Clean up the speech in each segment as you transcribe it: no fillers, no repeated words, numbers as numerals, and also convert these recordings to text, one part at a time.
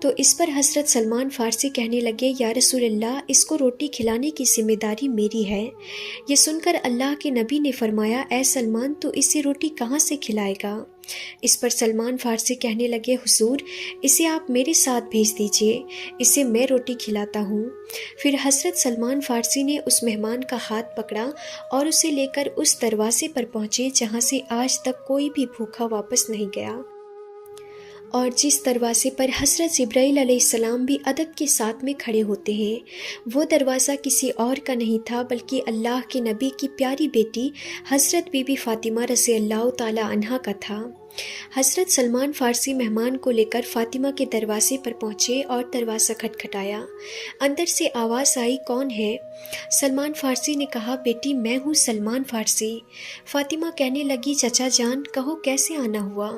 تو اس پر حضرت سلمان فارسی کہنے لگے یا رسول اللہ، اس کو روٹی کھلانے کی ذمہ داری میری ہے۔ یہ سن کر اللہ کے نبی نے فرمایا اے سلمان، تو اسے روٹی کہاں سے کھلائے گا؟ اس پر سلمان فارسی کہنے لگے حضور، اسے آپ میرے ساتھ بھیج دیجئے، اسے میں روٹی کھلاتا ہوں۔ پھر حضرت سلمان فارسی نے اس مہمان کا ہاتھ پکڑا اور اسے لے کر اس دروازے پر پہنچے جہاں سے آج تک کوئی بھی بھوکا واپس نہیں گیا، اور جس دروازے پر حضرت جبرائیل علیہ السلام بھی ادب کے ساتھ میں کھڑے ہوتے ہیں، وہ دروازہ کسی اور کا نہیں تھا بلکہ اللہ کے نبی کی پیاری بیٹی حضرت بی بی فاطمہ رضی اللہ تعالی عنہا کا تھا۔ حضرت سلمان فارسی مہمان کو لے کر فاطمہ کے دروازے پر پہنچے اور دروازہ کھٹکھٹایا۔ اندر سے آواز آئی کون ہے؟ سلمان فارسی نے کہا بیٹی میں ہوں سلمان فارسی۔ فاطمہ کہنے لگی چچا جان کہو کیسے آنا ہوا؟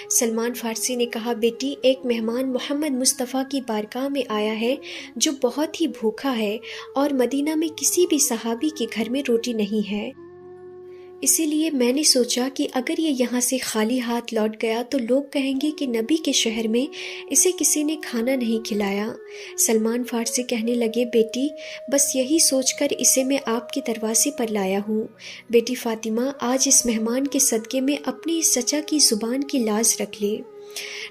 سلمان فارسی نے کہا بیٹی ایک مہمان محمد مصطفیٰ کی بارگاہ میں آیا ہے جو بہت ہی بھوکا ہے اور مدینہ میں کسی بھی صحابی کے گھر میں روٹی نہیں ہے، اسی لیے میں نے سوچا کہ اگر یہ یہاں سے خالی ہاتھ لوٹ گیا تو لوگ کہیں گے کہ نبی کے شہر میں اسے کسی نے کھانا نہیں کھلایا۔ سلمان فارسی کہنے لگے بیٹی بس یہی سوچ کر اسے میں آپ کے دروازے پر لایا ہوں۔ بیٹی فاطمہ آج اس مہمان کے صدقے میں اپنی اس چچا کی زبان کی لاز رکھ لے۔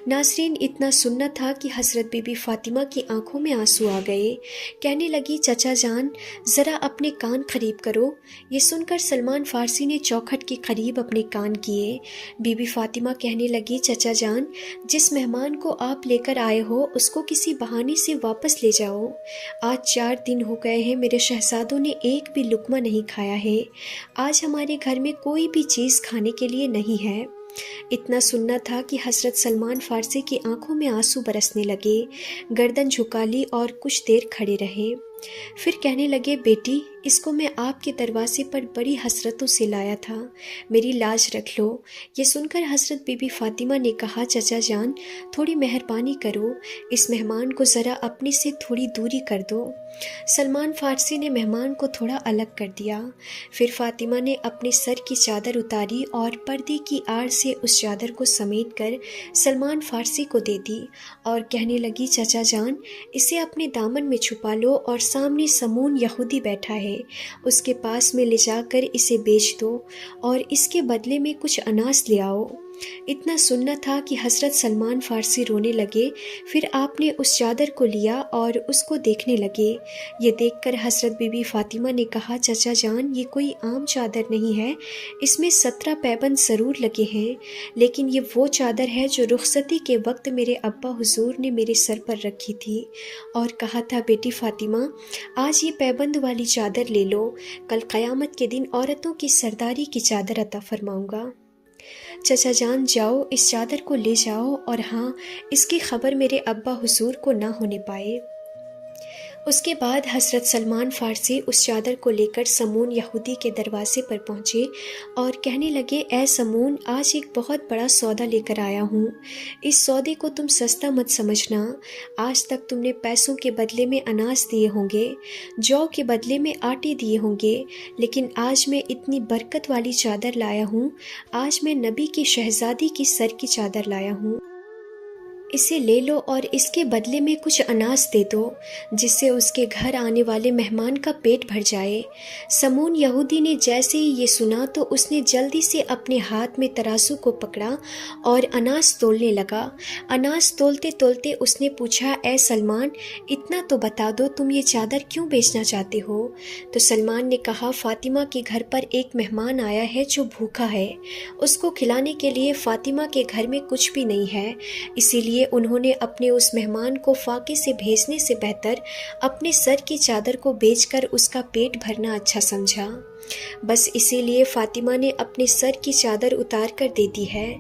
ناظرین اتنا سننا تھا کہ حضرت بی بی فاطمہ کی آنکھوں میں آنسو آ گئے، کہنے لگی چچا جان ذرا اپنے کان قریب کرو۔ یہ سن کر سلمان فارسی نے چوکھٹ کے قریب اپنے کان کیے۔ بی بی فاطمہ کہنے لگی چچا جان جس مہمان کو آپ لے کر آئے ہو اس کو کسی بہانے سے واپس لے جاؤ۔ آج 4 دن ہو گئے ہیں میرے شہزادوں نے ایک بھی لقمہ نہیں کھایا ہے، آج ہمارے گھر میں کوئی بھی چیز کھانے کے لیے نہیں ہے۔ اتنا سننا تھا کہ حضرت سلمان فارسی کی آنکھوں میں آنسو برسنے لگے، گردن جھکا لی اور کچھ دیر کھڑے رہے۔ پھر کہنے لگے بیٹی اس کو میں آپ کے دروازے پر بڑی حسرتوں سے لایا تھا، میری لاج رکھ لو۔ یہ سن کر حضرت بی بی فاطمہ نے کہا چچا جان تھوڑی مہربانی کرو، اس مہمان کو ذرا اپنے سے تھوڑی دوری کر دو۔ سلمان فارسی نے مہمان کو تھوڑا الگ کر دیا۔ پھر فاطمہ نے اپنے سر کی چادر اتاری اور پردے کی آڑ سے اس چادر کو سمیٹ کر سلمان فارسی کو دے دی اور کہنے لگی چچا جان اسے اپنے دامن میں چھپا لو اور سامنے سمون یہودی بیٹھا ہے، اس کے پاس میں لے جا کر اسے بیچ دو اور اس کے بدلے میں کچھ اناج لے آؤ۔ اتنا سننا تھا کہ حضرت سلمان فارسی رونے لگے، پھر آپ نے اس چادر کو لیا اور اس کو دیکھنے لگے۔ یہ دیکھ کر حضرت بی بی فاطمہ نے کہا چچا جان یہ کوئی عام چادر نہیں ہے، اس میں 17 پیبند ضرور لگے ہیں، لیکن یہ وہ چادر ہے جو رخصتی کے وقت میرے ابا حضور نے میرے سر پر رکھی تھی اور کہا تھا بیٹی فاطمہ آج یہ پیبند والی چادر لے لو، کل قیامت کے دن عورتوں کی سرداری کی چادر عطا فرماؤں گا۔ چچا جان جاؤ اس چادر کو لے جاؤ، اور ہاں اس کی خبر میرے ابا حضور کو نہ ہونے پائے۔ اس کے بعد حضرت سلمان فارسی اس چادر کو لے کر سمون یہودی کے دروازے پر پہنچے اور کہنے لگے اے سمون آج ایک بہت بڑا سودا لے کر آیا ہوں، اس سودے کو تم سستا مت سمجھنا، آج تک تم نے پیسوں کے بدلے میں اناج دیے ہوں گے، جو کے بدلے میں آٹے دیے ہوں گے، لیکن آج میں اتنی برکت والی چادر لایا ہوں، آج میں نبی کی شہزادی کی سر کی چادر لایا ہوں، اسے لے لو اور اس کے بدلے میں کچھ اناج دے دو جس سے اس کے گھر آنے والے مہمان کا پیٹ بھر جائے۔ سمون یہودی نے جیسے ہی یہ سنا تو اس نے جلدی سے اپنے ہاتھ میں ترازو کو پکڑا اور اناج تولنے لگا۔ اناج تولتے تولتے اس نے پوچھا اے سلمان اتنا تو بتا دو تم یہ چادر کیوں بیچنا چاہتے ہو؟ تو سلمان نے کہا فاطمہ کے گھر پر ایک مہمان آیا ہے جو بھوکا ہے، اس کو کھلانے کے لیے فاطمہ کے گھر میں کچھ بھی نہیں ہے، اسی لیے انہوں نے اپنے اس مہمان کو فاقے سے بھیجنے سے بہتر اپنے سر کی چادر کو بیچ کر اس کا پیٹ بھرنا اچھا سمجھا، بس اسی لیے فاطمہ نے اپنے سر کی چادر اتار کر دے دی ہے۔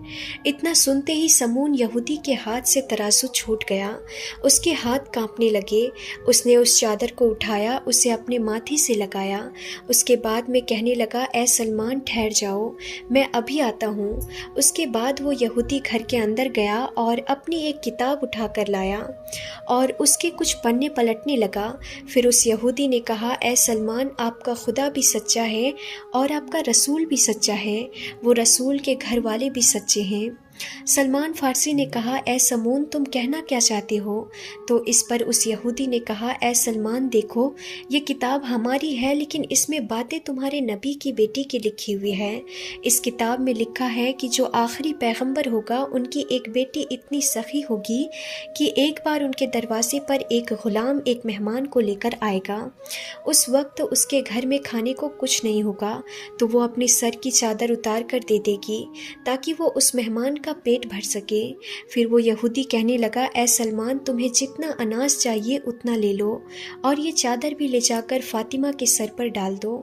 اتنا سنتے ہی سمون یہودی کے ہاتھ سے ترازو چھوٹ گیا، اس کے ہاتھ کانپنے لگے، اس نے اس چادر کو اٹھایا، اسے اپنے ماتھے سے لگایا، اس کے بعد میں کہنے لگا اے سلمان ٹھہر جاؤ میں ابھی آتا ہوں۔ اس کے بعد وہ یہودی گھر کے اندر گیا اور اپنی ایک کتاب اٹھا کر لایا اور اس کے کچھ پنے پلٹنے لگا، پھر اس یہودی نے کہا اے سلمان آپ کا خدا بھی سچا ہے اور آپ کا رسول بھی سچا ہے، وہ رسول کے گھر والے بھی سچے ہیں۔ سلمان فارسی نے کہا اے سمون تم کہنا کیا چاہتے ہو؟ تو اس پر اس یہودی نے کہا اے سلمان دیکھو یہ کتاب ہماری ہے لیکن اس میں باتیں تمہارے نبی کی بیٹی کی لکھی ہوئی ہے۔ اس کتاب میں لکھا ہے کہ جو آخری پیغمبر ہوگا ان کی ایک بیٹی اتنی سخی ہوگی کہ ایک بار ان کے دروازے پر ایک غلام ایک مہمان کو لے کر آئے گا، اس وقت اس کے گھر میں کھانے کو کچھ نہیں ہوگا تو وہ اپنے سر کی چادر اتار کر دے دے گی تاکہ وہ اس مہمان کا پیٹ بھر سکے۔ پھر وہ یہودی کہنے لگا اے سلمان تمہیں جتنا اناج چاہیے اتنا لے لو اور یہ چادر بھی لے جا کر فاطمہ کے سر پر ڈال دو۔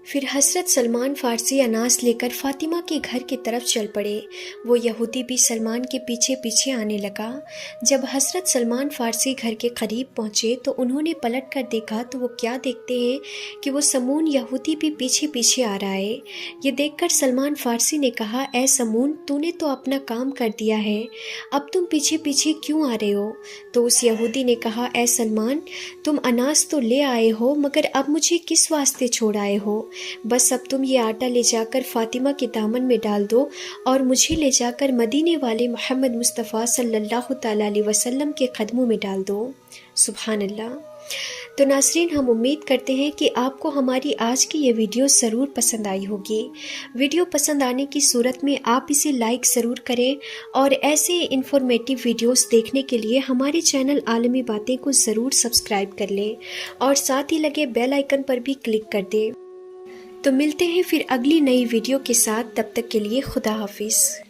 پھر حضرت سلمان فارسی اناس لے کر فاطمہ کے گھر کی طرف چل پڑے۔ وہ یہودی بھی سلمان کے پیچھے پیچھے آنے لگا۔ جب حضرت سلمان فارسی گھر کے قریب پہنچے تو انہوں نے پلٹ کر دیکھا تو وہ کیا دیکھتے ہیں کہ وہ سمون یہودی بھی پیچھے پیچھے آ رہا ہے۔ یہ دیکھ کر سلمان فارسی نے کہا اے سمون تو نے تو اپنا کام کر دیا ہے، اب تم پیچھے پیچھے کیوں آ رہے ہو؟ تو اس یہودی نے کہا اے سلمان تم اناس تو لے آئے ہو مگر اب مجھے کس واسطے چھوڑ آئے ہو؟ بس اب تم یہ آٹا لے جا کر فاطمہ کے دامن میں ڈال دو اور مجھے لے جا کر مدینے والے محمد مصطفیٰ صلی اللہ تعالیٰ علیہ وسلم کے قدموں میں ڈال دو۔ سبحان اللہ۔ تو ناظرین ہم امید کرتے ہیں کہ آپ کو ہماری آج کی یہ ویڈیو ضرور پسند آئی ہوگی۔ ویڈیو پسند آنے کی صورت میں آپ اسے لائک ضرور کریں اور ایسے انفارمیٹیو ویڈیوز دیکھنے کے لیے ہمارے چینل عالمی باتیں کو ضرور سبسکرائب کر لیں اور ساتھ ہی لگے بیل آئیکن پر بھی کلک کر دیں۔ تو ملتے ہیں پھر اگلی نئی ویڈیو کے ساتھ، تب تک کے لیے خدا حافظ۔